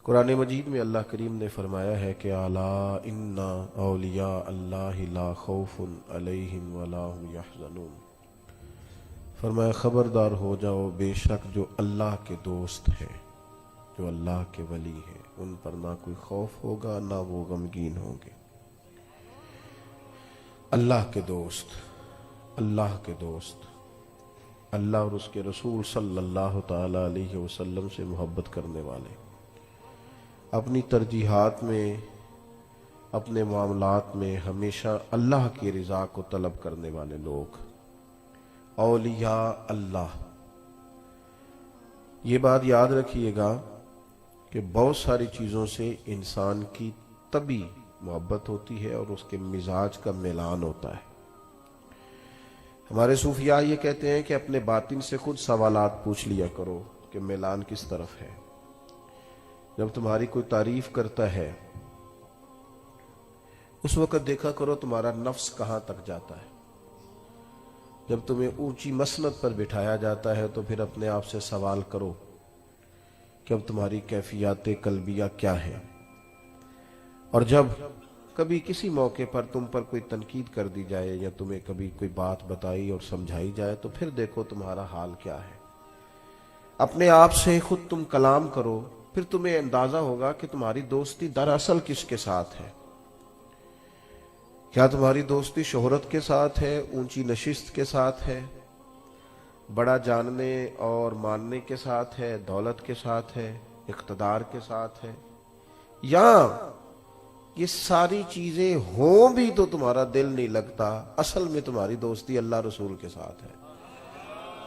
قرآن مجید میں اللہ کریم نے فرمایا ہے کہ الا ان اولیاء اللہ لا خوف علیہم ولا هم یحزنون، فرمایا خبردار ہو جاؤ، بے شک جو اللہ کے دوست ہیں، جو اللہ کے ولی ہیں، ان پر نہ کوئی خوف ہوگا نہ وہ غمگین ہوں گے۔ اللہ کے دوست، اللہ کے دوست، اللہ اور اس کے رسول صلی اللہ تعالی علیہ وسلم سے محبت کرنے والے، اپنی ترجیحات میں، اپنے معاملات میں ہمیشہ اللہ کی رضا کو طلب کرنے والے لوگ، اولیاء اللہ۔ یہ بات یاد رکھیے گا کہ بہت ساری چیزوں سے انسان کی طبی محبت ہوتی ہے اور اس کے مزاج کا میلان ہوتا ہے۔ ہمارے صوفیاء یہ کہتے ہیں کہ اپنے باطن سے خود سوالات پوچھ لیا کرو کہ میلان کس طرف ہے۔ جب تمہاری کوئی تعریف کرتا ہے اس وقت دیکھا کرو تمہارا نفس کہاں تک جاتا ہے۔ جب تمہیں اونچی مسند پر بٹھایا جاتا ہے تو پھر اپنے آپ سے سوال کرو کہ اب تمہاری کیفیات قلبیہ کیا ہے، اور جب کبھی کسی موقع پر تم پر کوئی تنقید کر دی جائے یا تمہیں کبھی کوئی بات بتائی اور سمجھائی جائے تو پھر دیکھو تمہارا حال کیا ہے۔ اپنے آپ سے خود تم کلام کرو، پھر تمہیں اندازہ ہوگا کہ تمہاری دوستی دراصل کس کے ساتھ ہے۔ کیا تمہاری دوستی شہرت کے ساتھ ہے، اونچی نشست کے ساتھ ہے، بڑا جاننے اور ماننے کے ساتھ ہے، دولت کے ساتھ ہے، اقتدار کے ساتھ ہے، یا یہ ساری چیزیں ہوں بھی تو تمہارا دل نہیں لگتا، اصل میں تمہاری دوستی اللہ رسول کے ساتھ ہے۔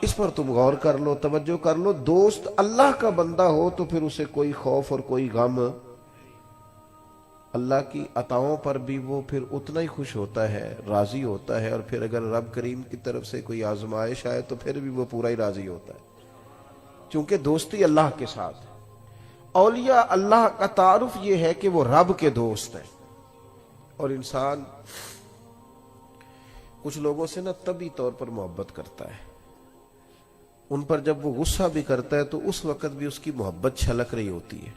اس پر تم غور کر لو، توجہ کر لو۔ دوست اللہ کا بندہ ہو تو پھر اسے کوئی خوف اور کوئی غم، اللہ کی عطاؤں پر بھی وہ پھر اتنا ہی خوش ہوتا ہے، راضی ہوتا ہے، اور پھر اگر رب کریم کی طرف سے کوئی آزمائش آئے تو پھر بھی وہ پورا ہی راضی ہوتا ہے، چونکہ دوستی اللہ کے ساتھ ہے۔ اولیاء اللہ کا تعارف یہ ہے کہ وہ رب کے دوست ہیں، اور انسان کچھ لوگوں سے نا طبی طور پر محبت کرتا ہے، ان پر جب وہ غصہ بھی کرتا ہے تو اس وقت بھی اس کی محبت چھلک رہی ہوتی ہے،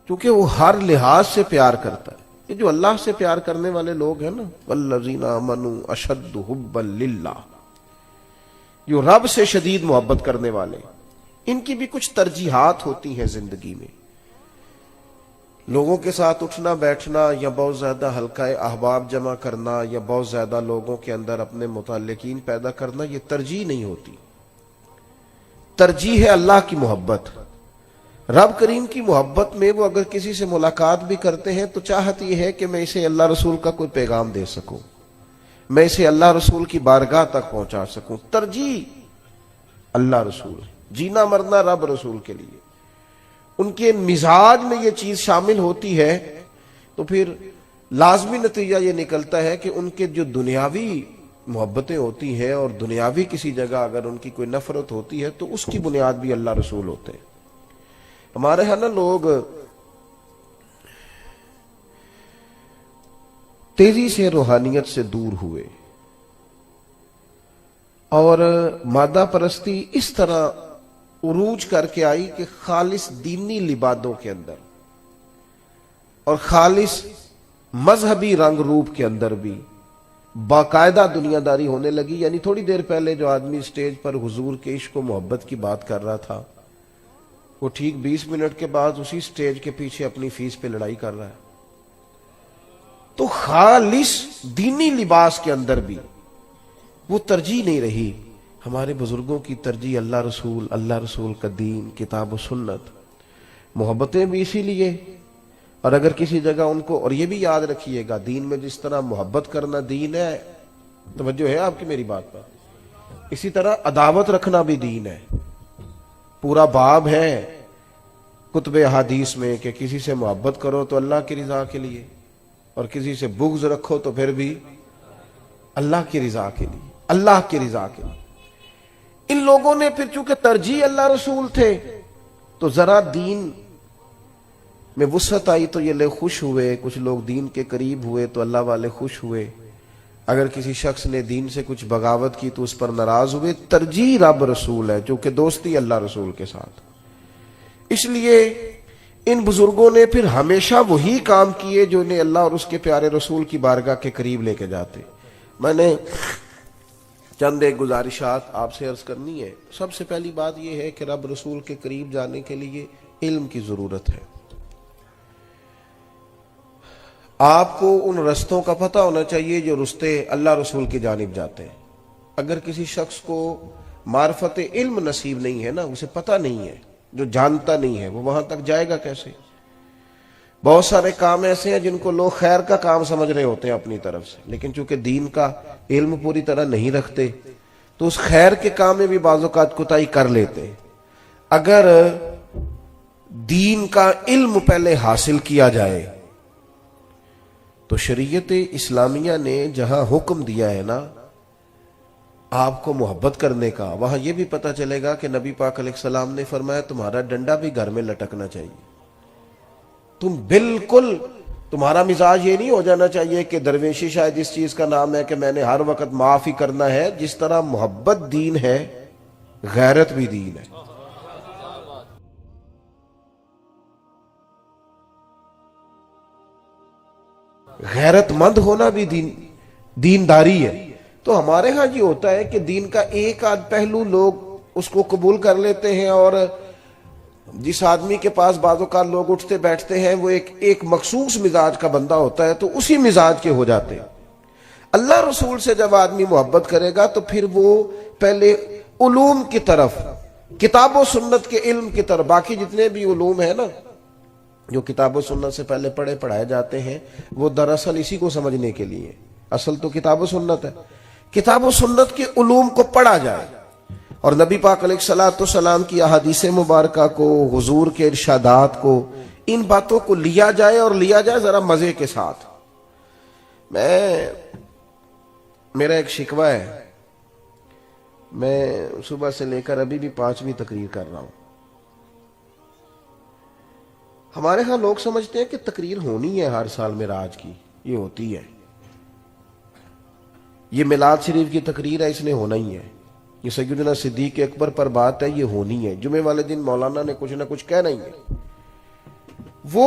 کیونکہ وہ ہر لحاظ سے پیار کرتا ہے۔ یہ جو اللہ سے پیار کرنے والے لوگ ہیں نا، والذین آمنوا اشد حبا للہ، جو رب سے شدید محبت کرنے والے، ان کی بھی کچھ ترجیحات ہوتی ہیں زندگی میں۔ لوگوں کے ساتھ اٹھنا بیٹھنا، یا بہت زیادہ حلقہ احباب جمع کرنا، یا بہت زیادہ لوگوں کے اندر اپنے متعلقین پیدا کرنا، یہ ترجیح نہیں ہوتی۔ ترجیح ہے اللہ کی محبت۔ رب کریم کی محبت میں وہ اگر کسی سے ملاقات بھی کرتے ہیں تو چاہت یہ ہے کہ میں اسے اللہ رسول کا کوئی پیغام دے سکوں، میں اسے اللہ رسول کی بارگاہ تک پہنچا سکوں۔ ترجیح اللہ رسول، جینا مرنا رب رسول کے لیے۔ ان کے مزاج میں یہ چیز شامل ہوتی ہے تو پھر لازمی نتیجہ یہ نکلتا ہے کہ ان کے جو دنیاوی محبتیں ہوتی ہیں اور دنیاوی کسی جگہ اگر ان کی کوئی نفرت ہوتی ہے تو اس کی بنیاد بھی اللہ رسول ہوتے ہیں۔ ہمارے ہاں نا لوگ تیزی سے روحانیت سے دور ہوئے اور مادہ پرستی اس طرح عروج کر کے آئی کہ خالص دینی لبادوں کے اندر اور خالص مذہبی رنگ روپ کے اندر بھی باقاعدہ دنیا داری ہونے لگی۔ یعنی تھوڑی دیر پہلے جو آدمی سٹیج پر حضور کے عشق و محبت کی بات کر رہا تھا، وہ ٹھیک 20 منٹ کے بعد اسی سٹیج کے پیچھے اپنی فیس پہ لڑائی کر رہا ہے۔ تو خالص دینی لباس کے اندر بھی وہ ترجیح نہیں رہی۔ ہمارے بزرگوں کی ترجیح اللہ رسول کا دین، کتاب و سنت، محبتیں بھی اسی لیے۔ اور اگر کسی جگہ ان کو، اور یہ بھی یاد رکھیے گا، دین میں جس طرح محبت کرنا دین ہے، توجہ ہے آپ کی میری بات پر، اسی طرح عداوت رکھنا بھی دین ہے۔ پورا باب ہے کتب احادیث میں کہ کسی سے محبت کرو تو اللہ کی رضا کے لیے، اور کسی سے بغض رکھو تو پھر بھی اللہ کی رضا کے لیے، اللہ کی رضا کے لیے۔ ان لوگوں نے پھر چونکہ ترجیح اللہ رسول تھے تو ذرا دین میں وسعت آئی تو یہ لوگ خوش ہوئے، کچھ لوگ دین کے قریب ہوئے تو اللہ والے خوش ہوئے۔ اگر کسی شخص نے دین سے کچھ بغاوت کی تو اس پر ناراض ہوئے۔ ترجیح رب رسول ہے، جو کہ دوستی اللہ رسول کے ساتھ۔ اس لیے ان بزرگوں نے پھر ہمیشہ وہی کام کیے جو انہیں اللہ اور اس کے پیارے رسول کی بارگاہ کے قریب لے کے جاتے. میں نے چند ایک گزارشات آپ سے عرض کرنی ہے. سب سے پہلی بات یہ ہے کہ رب رسول کے قریب جانے کے لیے علم کی ضرورت ہے. آپ کو ان رستوں کا پتہ ہونا چاہیے جو رستے اللہ رسول کی جانب جاتے ہیں. اگر کسی شخص کو معرفت علم نصیب نہیں ہے نا، اسے پتہ نہیں ہے، جو جانتا نہیں ہے، وہ وہاں تک جائے گا کیسے؟ بہت سارے کام ایسے ہیں جن کو لوگ خیر کا کام سمجھ رہے ہوتے ہیں اپنی طرف سے، لیکن چونکہ دین کا علم پوری طرح نہیں رکھتے تو اس خیر کے کام میں بھی بعض اوقات کوتاہی کر لیتے ہیں. اگر دین کا علم پہلے حاصل کیا جائے تو شریعت اسلامیہ نے جہاں حکم دیا ہے نا آپ کو محبت کرنے کا، وہاں یہ بھی پتہ چلے گا کہ نبی پاک علیہ السلام نے فرمایا تمہارا ڈنڈا بھی گھر میں لٹکنا چاہیے. تم بالکل، تمہارا مزاج یہ نہیں ہو جانا چاہیے کہ درویشی شاید اس چیز کا نام ہے کہ میں نے ہر وقت معاف ہی کرنا ہے. جس طرح محبت دین ہے، غیرت بھی دین ہے. غیرت مند ہونا بھی دینداری ہے. تو ہمارے ہاں یہ ہوتا ہے کہ دین کا ایک آدھ پہلو لوگ اس کو قبول کر لیتے ہیں، اور جس آدمی کے پاس بعض اوقات لوگ اٹھتے بیٹھتے ہیں وہ ایک مخصوص مزاج کا بندہ ہوتا ہے تو اسی مزاج کے ہو جاتے ہیں. اللہ رسول سے جب آدمی محبت کرے گا تو پھر وہ پہلے علوم کی طرف، کتاب و سنت کے علم کی طرف، باقی جتنے بھی علوم ہیں نا جو کتاب و سنت سے پہلے پڑھائے جاتے ہیں وہ دراصل اسی کو سمجھنے کے لیے، اصل تو کتاب و سنت ہے. کتاب و سنت کے علوم کو پڑھا جائے اور نبی پاک علیہ الصلوۃ والسلام کی احادیث مبارکہ کو، حضور کے ارشادات کو، ان باتوں کو لیا جائے، اور لیا جائے ذرا مزے کے ساتھ. میرا ایک شکوہ ہے، میں صبح سے لے کر ابھی بھی 5ویں تقریر کر رہا ہوں. ہمارے ہاں لوگ سمجھتے ہیں کہ تقریر ہونی ہے ہر سال معراج کی، یہ ہوتی ہے. یہ میلاد شریف کی تقریر ہے، اس نے ہونا ہی ہے. یہ سیدنا صدیق اکبر پر بات ہے، یہ ہونی ہے. جمعے والے دن مولانا نے کچھ نہ کچھ کہنا ہی ہے. وہ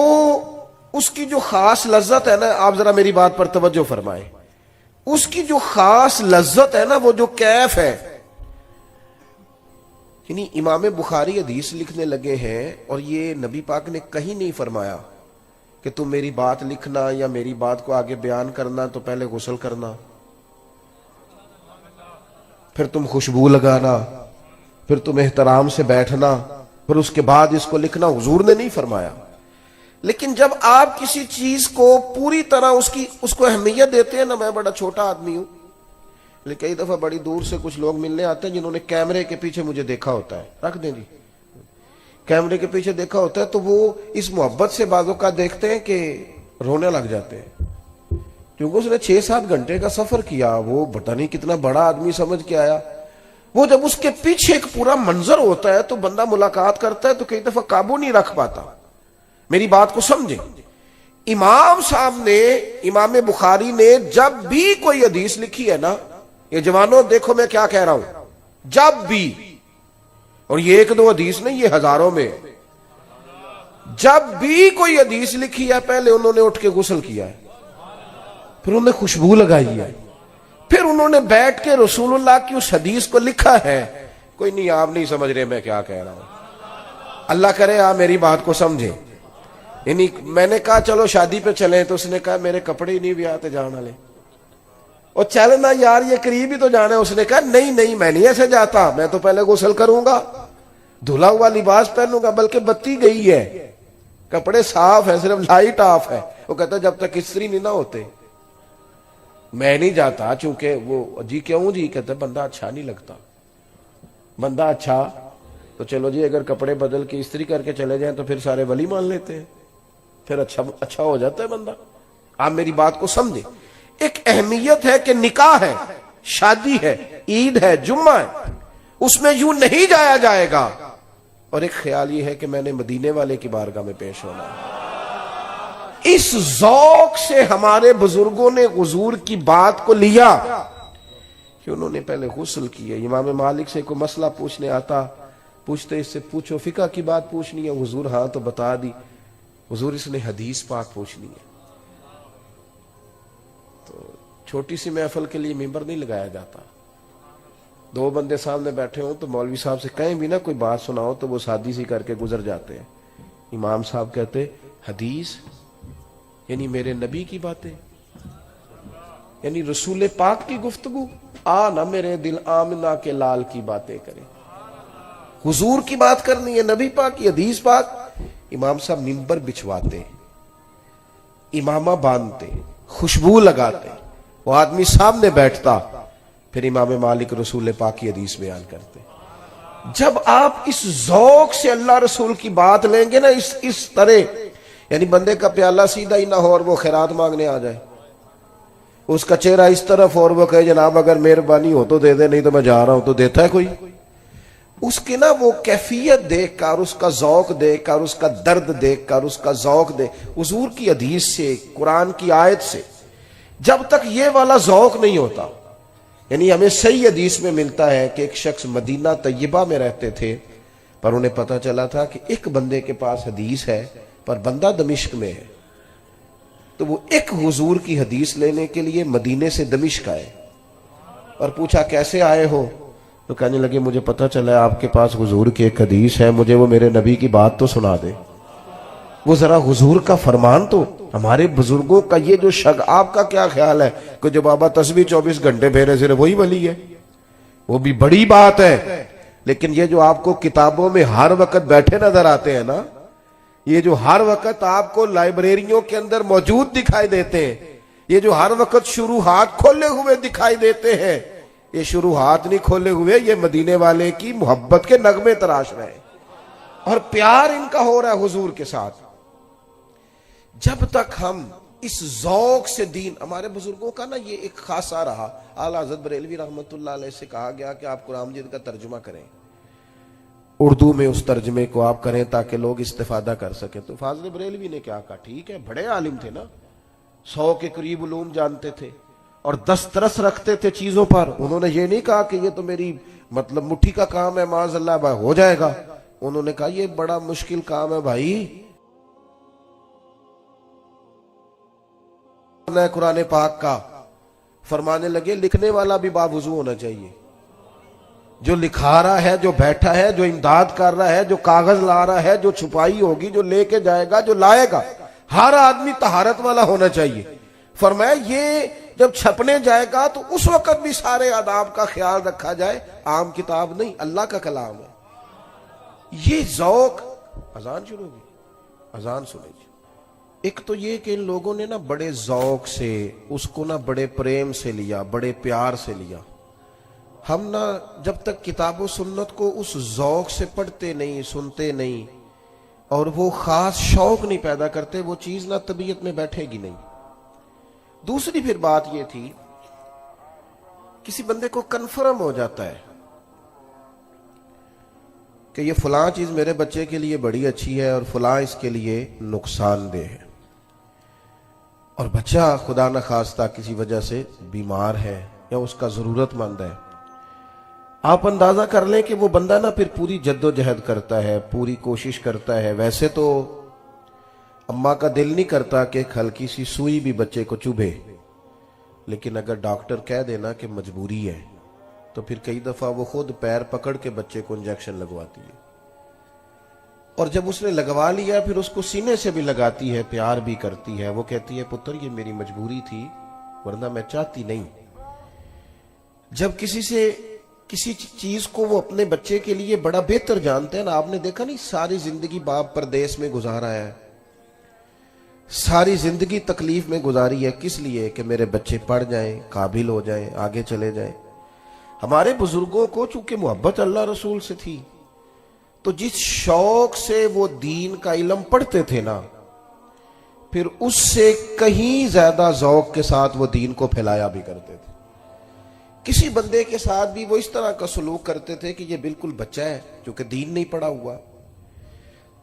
اس کی جو خاص لذت ہے نا، آپ ذرا میری بات پر توجہ فرمائیں، اس کی جو خاص لذت ہے نا، وہ جو کیف ہے، یعنی امام بخاری حدیث لکھنے لگے ہیں اور یہ نبی پاک نے کہیں نہیں فرمایا کہ تم میری بات لکھنا یا میری بات کو آگے بیان کرنا تو پہلے غسل کرنا، پھر تم خوشبو لگانا، پھر تم احترام سے بیٹھنا، پھر اس کے بعد اس کو لکھنا. حضور نے نہیں فرمایا. لیکن جب آپ کسی چیز کو پوری طرح اس کو اہمیت دیتے ہیں نا، میں بڑا چھوٹا آدمی ہوں لیکن کئی دفعہ بڑی دور سے کچھ لوگ ملنے آتے ہیں جنہوں نے کیمرے کے پیچھے مجھے دیکھا ہوتا ہے، رکھ دیں جی، کیمرے کے پیچھے دیکھا ہوتا ہے تو وہ اس محبت سے بعضوں کا دیکھتے ہیں کہ رونے لگ جاتے ہیں، کیونکہ اس نے 6-7 گھنٹے کا سفر کیا، وہ پتہ نہیں کتنا بڑا آدمی سمجھ کے آیا. وہ جب اس کے پیچھے ایک پورا منظر ہوتا ہے تو بندہ ملاقات کرتا ہے تو کئی دفعہ قابو نہیں رکھ پاتا. میری بات کو سمجھیں. امام صاحب نے، امام بخاری نے جب بھی کوئی حدیث لکھی ہے نا، یہ جوانوں دیکھو میں کیا کہہ رہا ہوں، جب بھی، اور یہ 1-2 حدیث نہیں، یہ ہزاروں میں، جب بھی کوئی حدیث لکھی ہے پہلے انہوں نے اٹھ کے غسل کیا ہے، پھر انہوں نے خوشبو لگائی ہے، پھر انہوں نے بیٹھ کے رسول اللہ کی اس حدیث کو لکھا ہے. کوئی نہیں، آپ نہیں سمجھ رہے میں کیا کہہ رہا ہوں، اللہ کرے آپ میری بات کو سمجھیں. یعنی میں نے کہا چلو شادی پہ چلیں تو اس نے کہا میرے کپڑے ہی نہیں بھی آتے جانے والے، اور چلنا یار یہ قریب ہی تو جانا ہے. اس نے کہا نہیں میں نہیں ایسے جاتا، میں تو پہلے غسل کروں گا، دھلا ہوا لباس پہنوں گا، بلکہ بتی گئی ہے، کپڑے صاف ہیں، صرف لائٹ آف ہے. وہ کہتا جب تک استری نہیں نہ ہوتے میں نہیں جاتا. چونکہ وہ جی کیوں جی، کہتا بندہ اچھا نہیں لگتا، بندہ اچھا تو چلو جی اگر کپڑے بدل کے استری کر کے چلے جائیں تو پھر سارے ولی مان لیتے ہیں، پھر اچھا ہو جاتا ہے بندہ. آپ میری بات کو سمجھیں. ایک اہمیت ہے کہ نکاح ہے، شادی ہے، عید ہے، جمعہ ہے، اس میں یوں نہیں جایا جائے گا. اور ایک خیال یہ ہے کہ میں نے مدینے والے کی بارگاہ میں پیش ہونا ہے. اس ذوق سے ہمارے بزرگوں نے حضور کی بات کو لیا کہ انہوں نے پہلے غسل کیا. امام مالک سے کوئی مسئلہ پوچھنے آتا، پوچھتے اس سے پوچھو فقہ کی بات پوچھنی ہے، حضور ہاں تو بتا دی. حضور اس نے حدیث پاک پوچھنی ہے. تو چھوٹی سی محفل کے لیے ممبر نہیں لگایا جاتا. دو بندے سامنے بیٹھے ہوں تو مولوی صاحب سے کہیں بھی نہ کوئی بات سناؤ تو وہ سادی سی کر کے گزر جاتے ہیں. امام صاحب کہتے حدیث یعنی میرے نبی کی باتیں, یعنی رسول پاک کی گفتگو, نہ میرے دل آمنہ کے لال کی باتیں کرے. حضور کی بات کرنی ہے, نبی پاک کی حدیث پاک. امام صاحب ممبر بچھواتے, امامہ باندھتے, خوشبو لگاتے, وہ آدمی سامنے بیٹھتا, پھر امام مالک رسول پاک کی حدیث بیان کرتے. جب آپ اس ذوق سے اللہ رسول کی بات لیں گے نا, اس طرح, یعنی بندے کا پیالہ سیدھا ہی نہ ہو اور وہ خیرات مانگنے آ جائے, اس کا چہرہ اس طرف اور وہ کہے جناب اگر مہربانی ہو تو دے دے, نہیں تو میں جا رہا ہوں, تو دیتا ہے کوئی؟ اس کی نا وہ کیفیت دیکھ کر, اس کا ذوق دیکھ کر, اس کا درد دیکھ کر, اس کا ذوق دیکھ, حضور کی حدیث سے, قرآن کی آیت سے جب تک یہ والا ذوق نہیں ہوتا. یعنی ہمیں صحیح حدیث میں ملتا ہے کہ ایک شخص مدینہ طیبہ میں رہتے تھے, پر انہیں پتا چلا تھا کہ ایک بندے کے پاس حدیث ہے پر بندہ دمشق میں ہے. تو وہ ایک حضور کی حدیث لینے کے لیے مدینے سے دمشق آئے اور پوچھا کیسے آئے ہو؟ تو کہنے لگے مجھے پتا چلا ہے آپ کے پاس حضور کی ایک حدیث ہے, مجھے وہ میرے نبی کی بات تو سنا دے. وہ ذرا حضور کا فرمان تو, ہمارے بزرگوں کا یہ جو آپ کا کیا خیال ہے کہ جو بابا تسبیح 24 گھنٹے پھیرے صرف وہی ولی ہے؟ وہ بھی بڑی بات ہے, لیکن یہ جو آپ کو کتابوں میں ہر وقت بیٹھے نظر آتے ہیں نا, یہ جو ہر وقت آپ کو لائبریریوں کے اندر موجود دکھائی دیتے ہیں, یہ جو ہر وقت شروحات کھولے ہوئے دکھائی دیتے ہیں, یہ شروحات نہیں کھولے ہوئے, یہ مدینے والے کی محبت کے نغمے تراش رہے ہیں اور پیار ان کا ہو رہا ہے حضور کے ساتھ. جب تک ہم اس ذوق سے دین, ہمارے بزرگوں کا نا یہ ایک خاصہ رہا. اعلیٰ حضرت بریلوی رحمت اللہ علیہ سے کہا گیا کہ آپ قرآن مجید کا ترجمہ کریں, اردو میں اس ترجمے کو آپ کریں تاکہ لوگ استفادہ کر سکیں. تو فاضل بریلوی نے کیا کہا, ٹھیک ہے, بڑے عالم تھے نا, 100 کے قریب علوم جانتے تھے اور دسترس رکھتے تھے چیزوں پر. انہوں نے یہ نہیں کہا کہ یہ تو میری مطلب مٹھی کا کام ہے, معاذ اللہ بھائی ہو جائے گا. انہوں نے کہا یہ بڑا مشکل کام ہے بھائی, قرآن پاک کا. فرمانے لگے لکھنے والا بھی باوضو ہونا چاہیے, جو لکھا رہا ہے, جو بیٹھا ہے, جو امداد کر رہا ہے, جو کاغذ لا رہا ہے, جو چھپائی ہوگی, جو لے کے جائے گا, جو لائے گا, ہر آدمی طہارت والا ہونا چاہیے. فرمایا یہ جب چھپنے جائے گا تو اس وقت بھی سارے آداب کا خیال رکھا جائے, عام کتاب نہیں, اللہ کا کلام ہے. یہ ذوق. اذان شروع ہوگی, اذان سنے جی. ایک تو یہ کہ ان لوگوں نے نا بڑے ذوق سے اس کو نا بڑے پریم سے لیا, بڑے پیار سے لیا. ہم نا جب تک کتاب و سنت کو اس ذوق سے پڑھتے نہیں, سنتے نہیں اور وہ خاص شوق نہیں پیدا کرتے, وہ چیز نا طبیعت میں بیٹھے گی نہیں. دوسری پھر بات یہ تھی, کسی بندے کو کنفرم ہو جاتا ہے کہ یہ فلاں چیز میرے بچے کے لیے بڑی اچھی ہے اور فلاں اس کے لیے نقصان دہ ہے, اور بچہ خدا نخواستہ کسی وجہ سے بیمار ہے یا اس کا ضرورت مند ہے. آپ اندازہ کر لیں کہ وہ بندہ نا پھر پوری جد و جہد کرتا ہے, پوری کوشش کرتا ہے. ویسے تو اماں کا دل نہیں کرتا کہ ایک ہلکی سی سوئی بھی بچے کو چبھے, لیکن اگر ڈاکٹر کہہ دینا کہ مجبوری ہے تو پھر کئی دفعہ وہ خود پیر پکڑ کے بچے کو انجیکشن لگواتی ہے. اور جب اس نے لگوا لیا پھر اس کو سینے سے بھی لگاتی ہے, پیار بھی کرتی ہے. وہ کہتی ہے پتر یہ میری مجبوری تھی ورنہ میں چاہتی نہیں. جب کسی چیز کو وہ اپنے بچے کے لیے بڑا بہتر جانتے ہیں نا, آپ نے دیکھا نہیں ساری زندگی باپ پردیس میں گزارا ہے, ساری زندگی تکلیف میں گزاری ہے, کس لیے کہ میرے بچے پڑھ جائیں, قابل ہو جائیں, آگے چلے جائیں. ہمارے بزرگوں کو چونکہ محبت اللہ رسول سے تھی تو جس شوق سے وہ دین کا علم پڑھتے تھے نا, پھر اس سے کہیں زیادہ ذوق کے ساتھ وہ دین کو پھیلایا بھی کرتے تھے. کسی بندے کے ساتھ بھی وہ اس طرح کا سلوک کرتے تھے کہ یہ بالکل بچہ ہے کیونکہ دین نہیں پڑھا ہوا,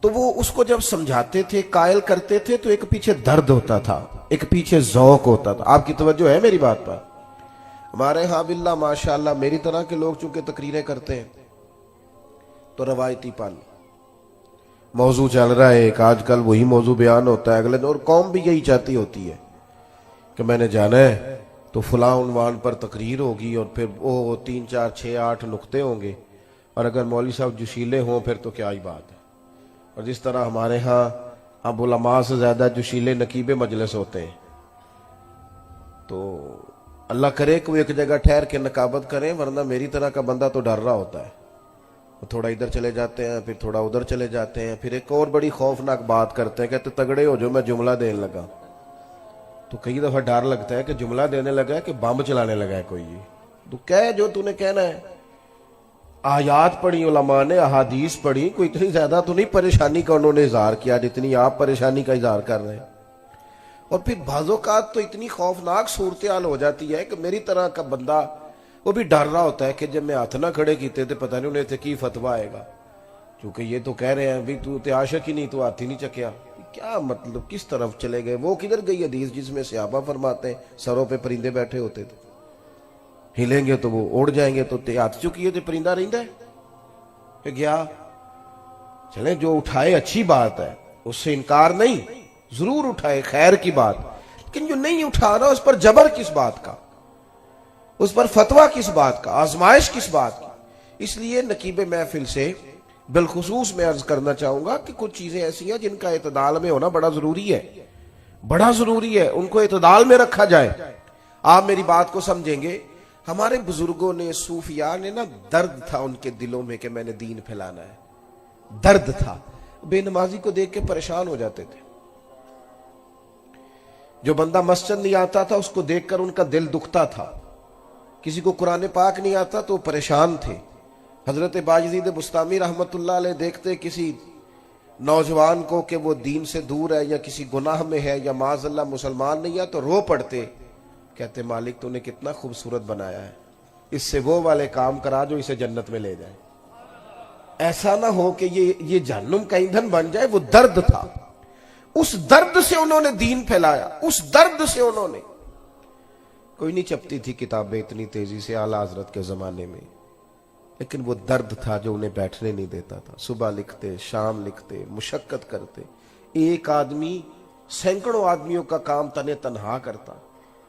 تو وہ اس کو جب سمجھاتے تھے, قائل کرتے تھے, تو ایک پیچھے درد ہوتا تھا, ایک پیچھے ذوق ہوتا تھا. آپ کی توجہ ہے میری بات پر؟ ہمارے ہاں باللہ ماشاءاللہ میری طرح کے لوگ چونکہ تقریریں کرتے ہیں تو روایتی پن, موضوع چل رہا ہے ایک، آج کل وہی موضوع بیان ہوتا ہے اگلے دن، اور قوم بھی یہی چاہتی ہوتی ہے کہ میں نے جانا ہے تو فلاں عنوان پر تقریر ہوگی، اور پھر وہ 3 4 6 8 نقطے ہوں گے، اور اگر مولوی صاحب جوشیلے ہوں پھر تو کیا ہی بات ہے۔ اور جس طرح ہمارے ہاں اب علماء سے زیادہ جوشیلے نقیب مجلس ہوتے ہیں، تو اللہ کرے کہ وہ ایک جگہ ٹھہر کے نقابت کریں، ورنہ میری طرح کا بندہ تو ڈر رہا ہوتا ہے، وہ تھوڑا ادھر چلے جاتے ہیں، پھر تھوڑا ادھر چلے جاتے ہیں، پھر ایک اور بڑی خوفناک بات کرتے ہیں، کہتے تگڑے ہو جو میں جملہ دینے لگا، تو کئی دفعہ ڈر لگتا ہے کہ جملہ دینے لگا ہے کہ بم چلانے لگا ہے کوئی، تو کہہ جو تو نے کہنا ہے۔ آیات پڑھی علماء نے، احادیث پڑھی، کوئی اتنی زیادہ تو نہیں پریشانی کا انہوں نے اظہار کیا جتنی آپ پریشانی کا اظہار کر رہے ہیں۔ اور پھر بعض اوقات تو اتنی خوفناک صورتحال ہو جاتی ہے کہ میری طرح کا بندہ وہ بھی ڈر رہا ہوتا ہے کہ جب میں ہاتھ نہ کھڑے کیتے تھے پتہ نہیں انہیں تھے کی فتویٰ آئے گا، کیونکہ یہ تو کہہ رہے ہیں بھی تو تے عاشق ہی نہیں تو ہاتھ ہی نہیں چکیا، کیا مطلب کس طرف چلے گئے؟ وہ کدھر گئی حدیث جس میں صحابہ فرماتے ہیں سروں پہ پرندے بیٹھے ہوتے تھے، ہلیں گے تو وہ اڑ جائیں گے، تو تے ہاتھ چکیے تو پرندہ رہندا ہے کہ گیا۔ چلیں جو اٹھائے اچھی بات ہے، اس سے انکار نہیں، ضرور اٹھائے، خیر کی بات، لیکن جو نہیں اٹھا رہا اس پر جبر کس بات کا، اس پر فتویٰ کس بات کا، آزمائش کس بات کی؟ اس لیے نقیب محفل سے بالخصوص میں عرض کرنا چاہوں گا کہ کچھ چیزیں ایسی ہیں جن کا اعتدال میں ہونا بڑا ضروری ہے، بڑا ضروری ہے، ان کو اعتدال میں رکھا جائے۔ آپ میری بات کو سمجھیں گے، ہمارے بزرگوں نے، صوفیاء نے نا، درد تھا ان کے دلوں میں کہ میں نے دین پھیلانا ہے، درد تھا، بے نمازی کو دیکھ کے پریشان ہو جاتے تھے، جو بندہ مسجد نہیں آتا تھا اس کو دیکھ کر ان کا دل دکھتا تھا، کسی کو قرآن پاک نہیں آتا تو پریشان تھے۔ حضرت باجزید بستامی رحمت اللہ علیہ دیکھتے کسی نوجوان کو کہ وہ دین سے دور ہے یا کسی گناہ میں ہے یا معاذ اللہ مسلمان نہیں ہے تو رو پڑتے، کہتے مالک تو نے کتنا خوبصورت بنایا ہے، اس سے وہ والے کام کرا جو اسے جنت میں لے جائے، ایسا نہ ہو کہ یہ جہنم کا ایندھن بن جائے۔ وہ درد تھا، اس درد سے انہوں نے دین پھیلایا، اس درد سے انہوں نے، کوئی نہیں چپتی تھی کتابیں اتنی تیزی سے اعلیٰ حضرت کے زمانے میں، لیکن وہ درد تھا جو انہیں بیٹھنے نہیں دیتا تھا، صبح لکھتے، شام لکھتے، مشقت کرتے، ایک آدمی سینکڑوں آدمیوں کا کام تنے تنہا کرتا،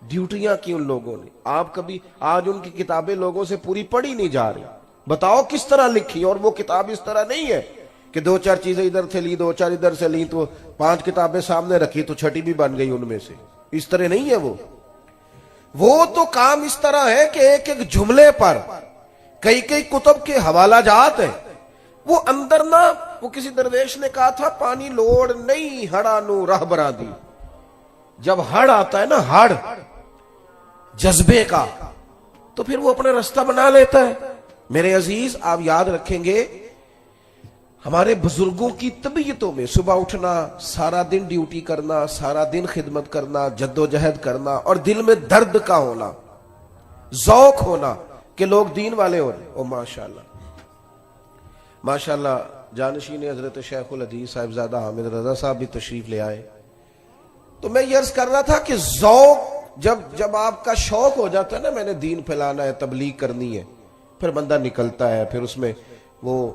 ڈیوٹیاں کی ان لوگوں نے۔ آپ کبھی آج ان کی کتابیں لوگوں سے پوری پڑھی نہیں جا رہی، بتاؤ کس طرح لکھی؟ اور وہ کتاب اس طرح نہیں ہے کہ 2 4 چیزیں ادھر سے لی، 2 4 ادھر سے لی تو 5 کتابیں سامنے رکھی تو چھٹی بھی بن گئی ان میں سے، اس طرح نہیں ہے۔ وہ تو کام اس طرح ہے کہ ایک ایک جملے پر کئی کئی کتب کے حوالہ جات ہیں، وہ اندر نہ، وہ کسی درویش نے کہا تھا پانی لوڑ نہیں ہڑا نو راہ برا دی، جب ہڑ آتا ہے نا، ہڑ جذبے کا، تو پھر وہ اپنا رستہ بنا لیتا ہے۔ میرے عزیز آپ یاد رکھیں گے ہمارے بزرگوں کی طبیعتوں میں صبح اٹھنا، سارا دن ڈیوٹی کرنا، سارا دن خدمت کرنا، جد و جہد کرنا، اور دل میں درد کا ہونا، ذوق ہونا کہ لوگ دین والے ہو رہے۔ او ماشاءاللہ ماشاءاللہ، جانشین حضرت شیخ الحدیث صاحبزادہ حامد رضا صاحب بھی تشریف لے آئے، تو میں یہ عرض کر رہا تھا کہ ذوق جب آپ کا شوق ہو جاتا ہے نا، میں نے دین پھیلانا ہے، تبلیغ کرنی ہے، پھر بندہ نکلتا ہے، پھر اس میں وہ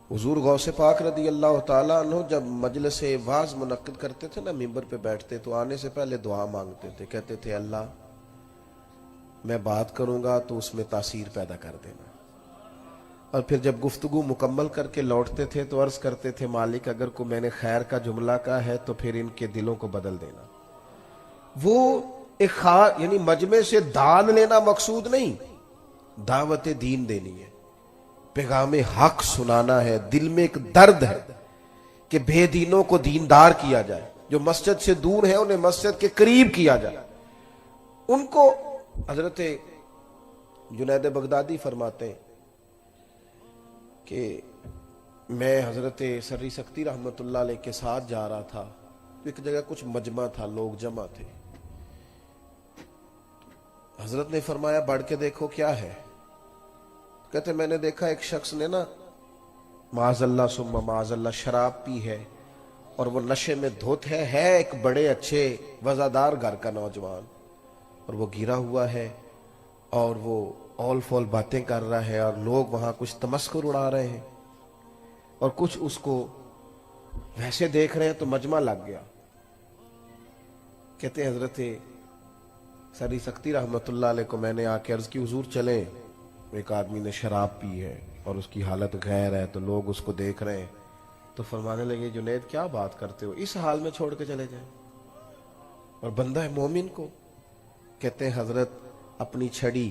حضور غوث پاک رضی اللہ تعالیٰ عنہ جب مجلس واعظ منعقد کرتے تھے نا، ممبر پہ بیٹھتے تو آنے سے پہلے دعا مانگتے تھے، کہتے تھے اللہ میں بات کروں گا تو اس میں تاثیر پیدا کر دینا، اور پھر جب گفتگو مکمل کر کے لوٹتے تھے تو عرض کرتے تھے مالک اگر کو میں نے خیر کا جملہ کہا ہے تو پھر ان کے دلوں کو بدل دینا۔ وہ ایک یعنی مجمع سے دان لینا مقصود نہیں، دعوت دین دینی ہے، پیغام حق سنانا ہے، دل میں ایک درد ہے کہ بے دینوں کو دیندار کیا جائے، جو مسجد سے دور ہیں انہیں مسجد کے قریب کیا جائے۔ ان کو حضرت جنید بغدادی فرماتے ہیں کہ میں حضرت سری سکتی رحمت اللہ علیہ کے ساتھ جا رہا تھا، ایک جگہ کچھ مجمع تھا، لوگ جمع تھے، حضرت نے فرمایا بڑھ کے دیکھو کیا ہے؟ کہتے میں نے دیکھا ایک شخص نے نا معاذ اللہ ثم معاذ اللہ شراب پی ہے اور وہ نشے میں دھت ہے ایک بڑے اچھے وزادار گھر کا نوجوان، اور وہ گرا ہوا ہے اور وہ اول فول باتیں کر رہا ہے اور لوگ وہاں کچھ تمسخر اڑا رہے ہیں۔ اور کچھ اس کو ویسے دیکھ رہے ہیں تو مجمع لگ گیا. کہتے ہیں حضرت سری سختی رحمت اللہ علیہ کو میں نے آ کے عرض کی حضور چلیں, ایک آدمی نے شراب پی ہے اور اس کی حالت غیر ہے تو لوگ اس کو دیکھ رہے ہیں. تو فرمانے لگے جنید کیا بات کرتے ہو, اس حال میں چھوڑ کے چلے جائیں اور بندہ مومن کو. کہتے ہیں حضرت اپنی چھڑی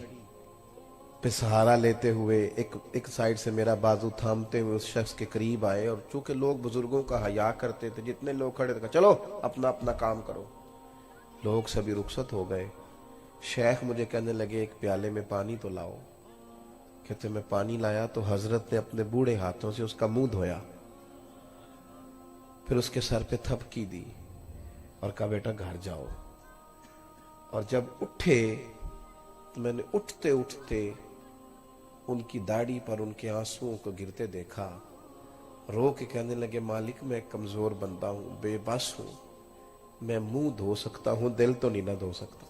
پہ سہارا لیتے ہوئے ایک سائیڈ سے میرا بازو تھامتے ہوئے اس شخص کے قریب آئے, اور چونکہ لوگ بزرگوں کا حیا کرتے تھے, جتنے لوگ کھڑے تھے چلو اپنا اپنا کام کرو. لوگ سبھی رخصت ہو گئے. شیخ مجھے کہنے لگے ایک پیالے میں پانی تو لاؤ. کہتے میں پانی لایا تو حضرت نے اپنے بوڑھے ہاتھوں سے اس کا منہ دھویا, پھر اس کے سر پہ تھپکی دی اور کہا بیٹا گھر جاؤ. اور جب اٹھے تو میں نے اٹھتے اٹھتے ان کی داڑھی پر ان کے آنسوؤں کو گرتے دیکھا. رو کے کہنے لگے مالک میں کمزور بندہ ہوں, بے بس ہوں, میں منہ دھو سکتا ہوں, دل تو نہیں نہ دھو سکتا.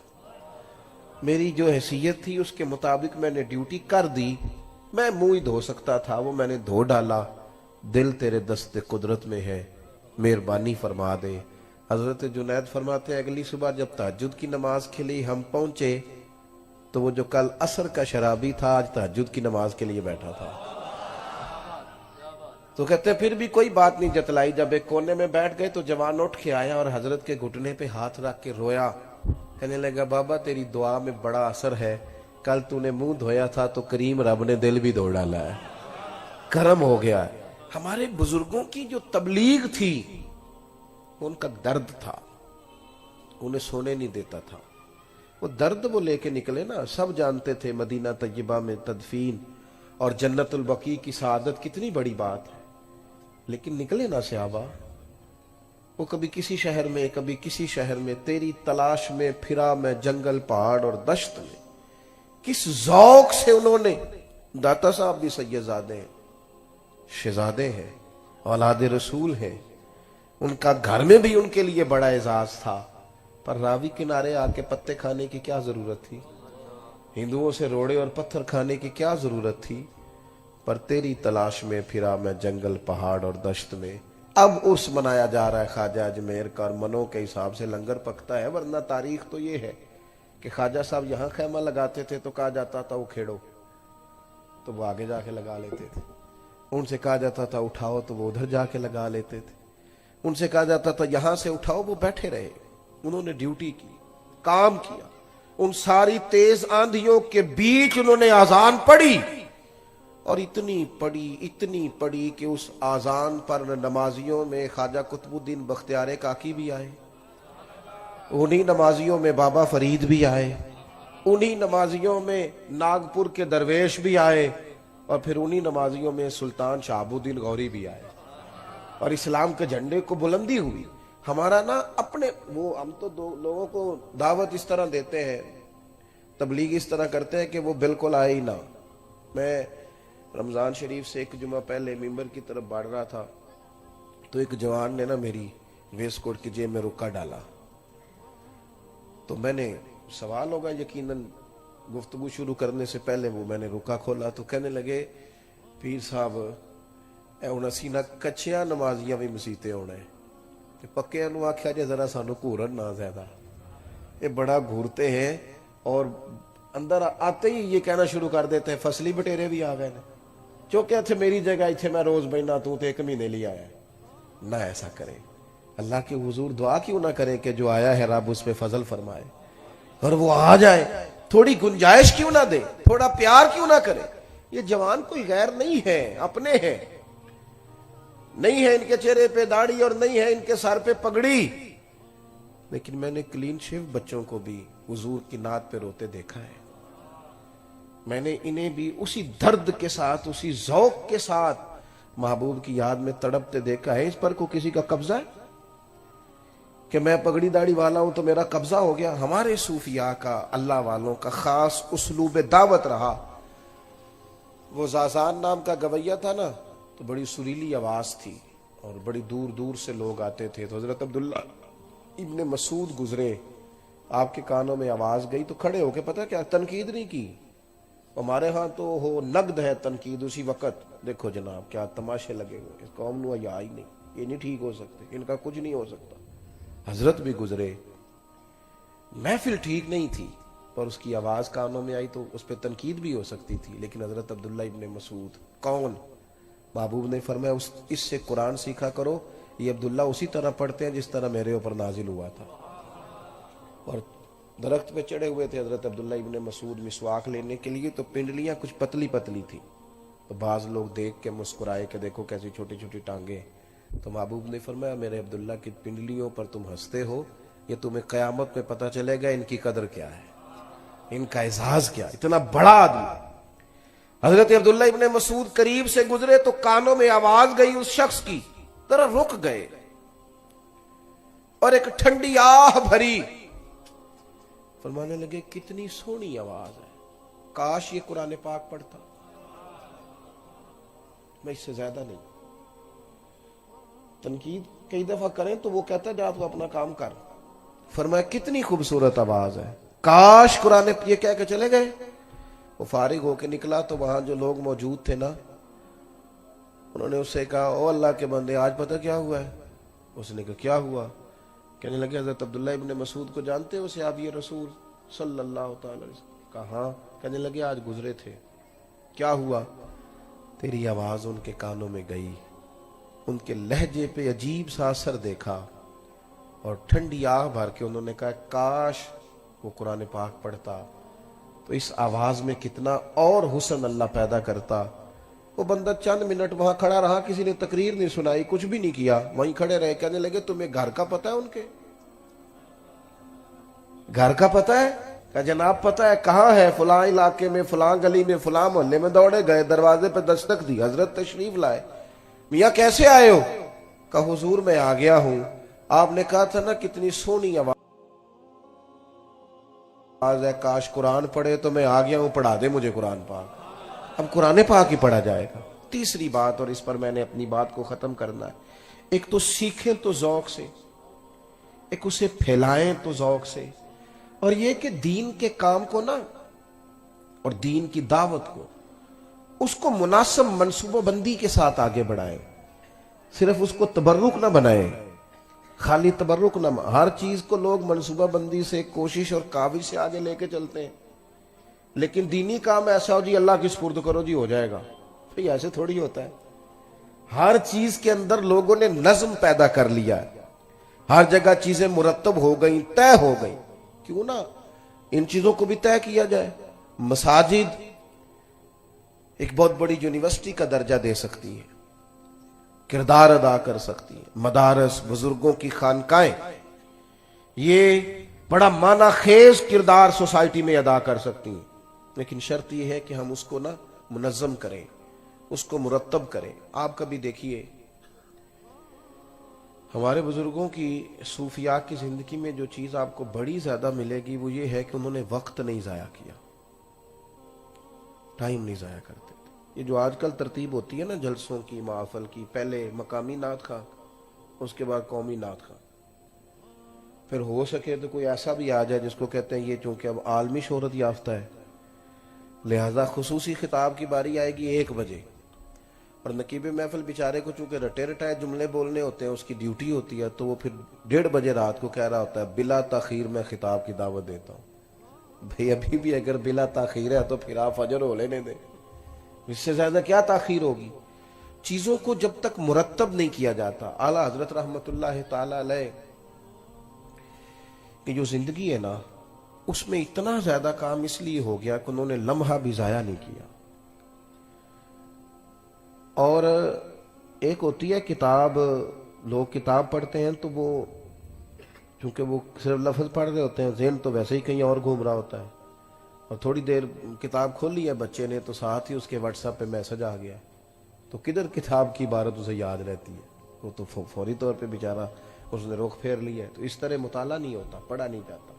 میری جو حیثیت تھی اس کے مطابق میں نے ڈیوٹی کر دی, میں منہ ہی دھو سکتا تھا, وہ میں نے دھو ڈالا. دل تیرے دست قدرت میں ہے, مہربانی فرما دے. حضرت جنید فرماتے ہیں اگلی صبح جب تہجد کی نماز کے لیے ہم پہنچے تو وہ جو کل عصر کا شرابی تھا آج تہجد کی نماز کے لیے بیٹھا تھا. تو کہتے ہیں پھر بھی کوئی بات نہیں جتلائی. جب ایک کونے میں بیٹھ گئے تو جوان اٹھ کے آیا اور حضرت کے گھٹنے پہ ہاتھ رکھ کے رویا. کہنے لگا بابا تیری دعا میں بڑا اثر ہے, کل تو نے منہ دھویا تھا تو کریم رب نے دل بھی دھو ڈالا ہے, کرم ہو گیا ہے. ہمارے بزرگوں کی جو تبلیغ تھی ان کا درد تھا, انہیں سونے نہیں دیتا تھا. وہ درد وہ لے کے نکلے نا. سب جانتے تھے مدینہ طیبہ میں تدفین اور جنت البقیع کی سعادت کتنی بڑی بات ہے, لیکن نکلے نا صحابہ. وہ کبھی کسی شہر میں کبھی کسی شہر میں, تیری تلاش میں پھرا میں جنگل پہاڑ اور دشت میں. کس ذوق سے انہوں نے, داتا صاحب بھی سیدزادے ہیں, شہزادے ہیں, اولاد رسول ہیں, ان کا گھر میں بھی ان کے لیے بڑا اعزاز تھا, پر راوی کنارے آ کے پتے کھانے کی کیا ضرورت تھی, ہندوؤں سے روڑے اور پتھر کھانے کی کیا ضرورت تھی. پر تیری تلاش میں پھرا میں جنگل پہاڑ اور دشت میں. اب عرس منایا جا رہا ہے خواجہ اجمیر کا, اور منوں کے حساب سے لنگر پکتا ہے, ورنہ تاریخ تو یہ ہے کہ خواجہ صاحب یہاں خیمہ لگاتے تھے تو کہا جاتا تھا وہ کھیڑو, تو وہ آگے جا کے لگا لیتے تھے. ان سے کہا جاتا تھا اٹھاؤ تو وہ ادھر جا کے لگا لیتے تھے. ان سے کہا جاتا تھا یہاں سے اٹھاؤ, وہ بیٹھے رہے. انہوں نے ڈیوٹی کی, کام کیا. ان ساری تیز آندھیوں کے بیچ انہوں نے اذان پڑھی, اور اتنی پڑھی کہ اس اذان پر نمازیوں میں خواجہ قطب الدین بختیار کاکی بھی آئے, انہی نمازیوں میں بابا فرید بھی آئے, انہی نمازیوں میں ناگپور کے درویش بھی آئے, اور پھر انہی نمازیوں میں سلطان شہاب الدین غوری بھی آئے, اور اسلام کے جھنڈے کو بلندی ہوئی. ہمارا نا اپنے وہ, ہم تو لوگوں کو دعوت اس طرح دیتے ہیں, تبلیغ اس طرح کرتے ہیں کہ وہ بالکل آئے ہی نہ. میں رمضان شریف سے ایک جمعہ پہلے ممبر کی طرف بڑھ رہا تھا تو ایک جوان نے نا میری ویسٹ کوٹ کی جیب میں رکا ڈالا. تو میں نے, سوال ہوگا یقیناً گفتگو شروع کرنے سے پہلے, وہ میں نے رکا کھولا تو کہنے لگے پیر صاحب اے سی نہ کچھیاں نمازیاں بھی مسیتے ہونا ہے, پکے نو آخیا جی ذرا سانو گھورن نہ زیادہ, یہ بڑا گھورتے ہیں, اور اندر آتے ہی یہ کہنا شروع کر دیتے ہیں فصلی بٹیرے بھی آ گئے, چونکہ اتنے میری جگہ اتنے میں روز بہنا, تو ایک مہینے لی آیا ہے. نہ ایسا کریں, اللہ کے حضور دعا کیوں نہ کریں کہ جو آیا ہے رب اس پہ فضل فرمائے, اور وہ آ جائے. تھوڑی گنجائش کیوں نہ دے, تھوڑا پیار کیوں نہ کرے. یہ جوان کوئی غیر نہیں ہے, اپنے ہیں. نہیں ہے ان کے چہرے پہ داڑھی اور نہیں ہے ان کے سر پہ پگڑی, لیکن میں نے کلین شیو بچوں کو بھی حضور کی نعت پہ روتے دیکھا ہے. میں نے انہیں بھی اسی درد کے ساتھ, اسی ذوق کے ساتھ محبوب کی یاد میں تڑپتے دیکھا ہے. اس پر کو کسی کا قبضہ ہے کہ میں پگڑی داڑھی والا ہوں تو میرا قبضہ ہو گیا؟ ہمارے صوفیاء کا, اللہ والوں کا خاص اسلوب دعوت رہا. وہ زازان نام کا گویہ تھا نا, تو بڑی سریلی آواز تھی اور بڑی دور دور سے لوگ آتے تھے. تو حضرت عبداللہ ابن مسعود گزرے, آپ کے کانوں میں آواز گئی تو کھڑے ہو کے پتہ کیا, تنقید نہیں کی, ہمارے ہاں تو ہو نقد ہے تنقید اسی وقت، دیکھو جناب کیا تماشے لگے ہوئے، اس قوم نو یا ہی نہیں، یہ نہیں ٹھیک ہو سکتے، ان کا کچھ نہیں ہو سکتا۔ حضرت بھی گزرے، محفل ٹھیک نہیں تھی اور اس کی آواز کانوں میں آئی تو اس پہ تنقید بھی ہو سکتی تھی، لیکن حضرت عبداللہ ابن مسعود کون؟ محبوب نے فرمایا اس سے قرآن سیکھا کرو، یہ عبداللہ اسی طرح پڑھتے ہیں جس طرح میرے اوپر نازل ہوا تھا۔ اور درخت پہ چڑھے ہوئے تھے حضرت عبداللہ ابن مسعود مسواک لینے کے لیے، تو پنڈلیاں کچھ پتلی پتلی تھی، تو بعض لوگ دیکھ کے مسکرائے کہ دیکھو کیسی چھوٹی چھوٹی ٹانگیں، تو محبوب نے فرمایا میرے عبداللہ کی پنڈلیوں پر تم ہنستے ہو، یہ تمہیں قیامت میں پتہ چلے گا ان کی قدر کیا ہے، ان کا اعزاز کیا، اتنا بڑا آدمی۔ حضرت عبداللہ ابن مسعود قریب سے گزرے تو کانوں میں آواز گئی اس شخص کی، ذرا رک گئے اور ایک ٹھنڈی آہ بھری، فرمانے لگے کتنی سونی آواز ہے، کاش یہ قرآن پاک پڑھتا، میں اس سے زیادہ نہیں۔ تنقید کئی دفعہ کریں تو وہ کہتا ہے جا تو اپنا کام کر، فرمایا کتنی خوبصورت آواز ہے، کاش قرآن، یہ کہہ کے چلے گئے۔ وہ فارغ ہو کے نکلا تو وہاں جو لوگ موجود تھے نا، انہوں نے اس سے کہا او اللہ کے بندے آج پتہ کیا ہوا ہے؟ اس نے کہا کیا ہوا؟ کہنے لگے حضرت عبداللہ ابن مسعود کو جانتے ہو صحابی رسول صلی اللہ تعالی علیہ وسلم؟ کہا ہاں۔ کہنے لگے آج گزرے تھے، کیا ہوا؟ تیری آواز ان کے کانوں میں گئی، ان کے لہجے پہ عجیب سا اثر دیکھا، اور ٹھنڈی آہ بھر کے انہوں نے کہا کاش وہ قرآن پاک پڑھتا، تو اس آواز میں کتنا اور حسن اللہ پیدا کرتا۔ وہ بندہ چند منٹ وہاں کھڑا رہا، کسی نے تقریر نہیں سنائی، کچھ بھی نہیں کیا، وہیں کھڑے رہے۔ کہنے لگے تمہیں گھر کا پتہ ہے ان کے؟ گھر کا پتہ ہے؟ کہ جناب پتہ ہے، کہاں ہے؟ فلاں علاقے میں، فلاں گلی میں، فلاں محلے میں۔ دوڑے گئے، دروازے پہ دستک دی، حضرت تشریف لائے۔ میاں کیسے آئے ہو؟ کہا حضور میں آ گیا ہوں، آپ نے کہا تھا نا کتنی سونی آواز ہے، کاش قرآن پڑھے، تو میں آ گیا ہوں، پڑھا دے مجھے قرآن پاک۔ اب قرآن پاک ہی پڑھا جائے گا۔ تیسری بات، اور اس پر میں نے اپنی بات کو ختم کرنا ہے، ایک تو سیکھیں تو ذوق سے، ایک اسے پھیلائیں تو ذوق سے، اور یہ کہ دین کے کام کو نا، اور دین کی دعوت کو، اس کو مناسب منصوبہ بندی کے ساتھ آگے بڑھائیں، صرف اس کو تبرک نہ بنائیں، خالی تبرک نہ، ہر چیز کو لوگ منصوبہ بندی سے، کوشش اور کاوش سے آگے لے کے چلتے ہیں، لیکن دینی کام ایسا ہو جی اللہ کی سپرد کرو جی ہو جائے گا، بھئی ایسے تھوڑی ہوتا ہے۔ ہر چیز کے اندر لوگوں نے نظم پیدا کر لیا ہے، ہر جگہ چیزیں مرتب ہو گئیں، طے ہو گئیں، کیوں نہ ان چیزوں کو بھی طے کیا جائے۔ مساجد ایک بہت بڑی یونیورسٹی کا درجہ دے سکتی ہے، کردار ادا کر سکتی ہے، مدارس، بزرگوں کی خانقاہیں، یہ بڑا معنی خیز کردار سوسائٹی میں ادا کر سکتی ہیں، لیکن شرط یہ ہے کہ ہم اس کو نا منظم کریں، اس کو مرتب کریں۔ آپ کبھی دیکھیے ہمارے بزرگوں کی، صوفیاء کی زندگی میں جو چیز آپ کو بڑی زیادہ ملے گی وہ یہ ہے کہ انہوں نے وقت نہیں ضائع کیا، ٹائم نہیں ضائع کرتے تھے۔ یہ جو آج کل ترتیب ہوتی ہے نا جلسوں کی، محافل کی، پہلے مقامی نعت خواں، اس کے بعد قومی نعت خواں، پھر ہو سکے تو کوئی ایسا بھی آ جائے جس کو کہتے ہیں یہ چونکہ اب عالمی شہرت یافتہ ہے لہذا خصوصی خطاب کی باری آئے گی 1 بجے، اور نقیب محفل بیچارے کو چونکہ رٹے رٹائے جملے بولنے ہوتے ہیں، اس کی ڈیوٹی ہوتی ہے، تو وہ پھر 1:30 بجے رات کو کہہ رہا ہوتا ہے بلا تاخیر میں خطاب کی دعوت دیتا ہوں۔ بھئی ابھی بھی اگر بلا تاخیر ہے تو پھر آپ فجر ہو لینے دیں، اس سے زیادہ کیا تاخیر ہوگی؟ چیزوں کو جب تک مرتب نہیں کیا جاتا، اعلیٰ حضرت رحمت اللہ تعالی علیہ کی جو زندگی ہے نا، اس میں اتنا زیادہ کام اس لیے ہو گیا کہ انہوں نے لمحہ بھی ضائع نہیں کیا۔ اور ایک ہوتی ہے کتاب، لوگ کتاب پڑھتے ہیں تو وہ چونکہ وہ صرف لفظ پڑھ رہے ہوتے ہیں، ذہن تو ویسے ہی کہیں اور گھوم رہا ہوتا ہے، اور تھوڑی دیر کتاب کھولی ہے بچے نے تو ساتھ ہی اس کے واٹس ایپ پہ میسج آ گیا، تو کدھر کتاب کی عبارت اسے یاد رہتی ہے، وہ تو فوری طور پہ بیچارہ اس نے رخ پھیر لیا ہے۔ تو اس طرح مطالعہ نہیں ہوتا، پڑھا نہیں جاتا۔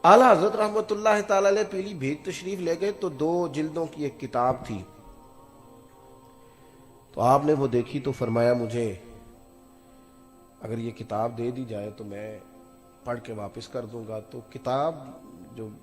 اعلیٰ حضرت رحمت اللہ تعالی علیہ پیلی بھیت تشریف لے گئے تو 2 جلدوں کی ایک کتاب تھی، تو آپ نے وہ دیکھی تو فرمایا مجھے اگر یہ کتاب دے دی جائے تو میں پڑھ کے واپس کر دوں گا۔ تو کتاب جو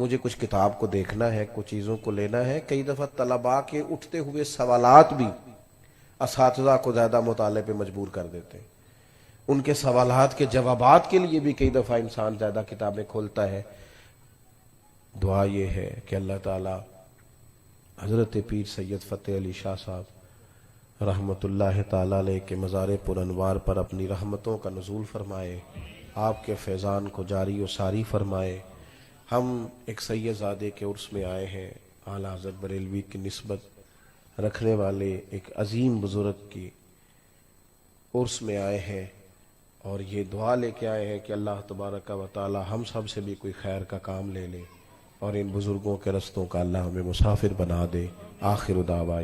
مجھے کچھ کتاب کو دیکھنا ہے، کچھ چیزوں کو لینا ہے. کئی دفعہ طلباء کے اٹھتے ہوئے سوالات بھی اساتذہ کو زیادہ مطالعے پہ مجبور کر دیتے ہیں. ان کے سوالات کے جوابات کے لیے بھی کئی دفعہ انسان زیادہ کتابیں کھولتا ہے. دعا یہ ہے کہ اللہ تعالی حضرت پیر سید فتح علی شاہ صاحب رحمت اللہ تعالی علیہ کے مزار پر انوار پر اپنی رحمتوں کا نزول فرمائے، آپ کے فیضان کو جاری و ساری فرمائے. ہم ایک سید زادے کے عرس میں آئے ہیں، اعلیٰ حضرت بریلوی کی نسبت رکھنے والے ایک عظیم بزرگ کی عرس میں آئے ہیں، اور یہ دعا لے کے آئے ہیں کہ اللہ تبارک و تعالی ہم سب سے بھی کوئی خیر کا کام لے لے، اور ان بزرگوں کے رستوں کا اللہ ہمیں مسافر بنا دے. آخر دعوانا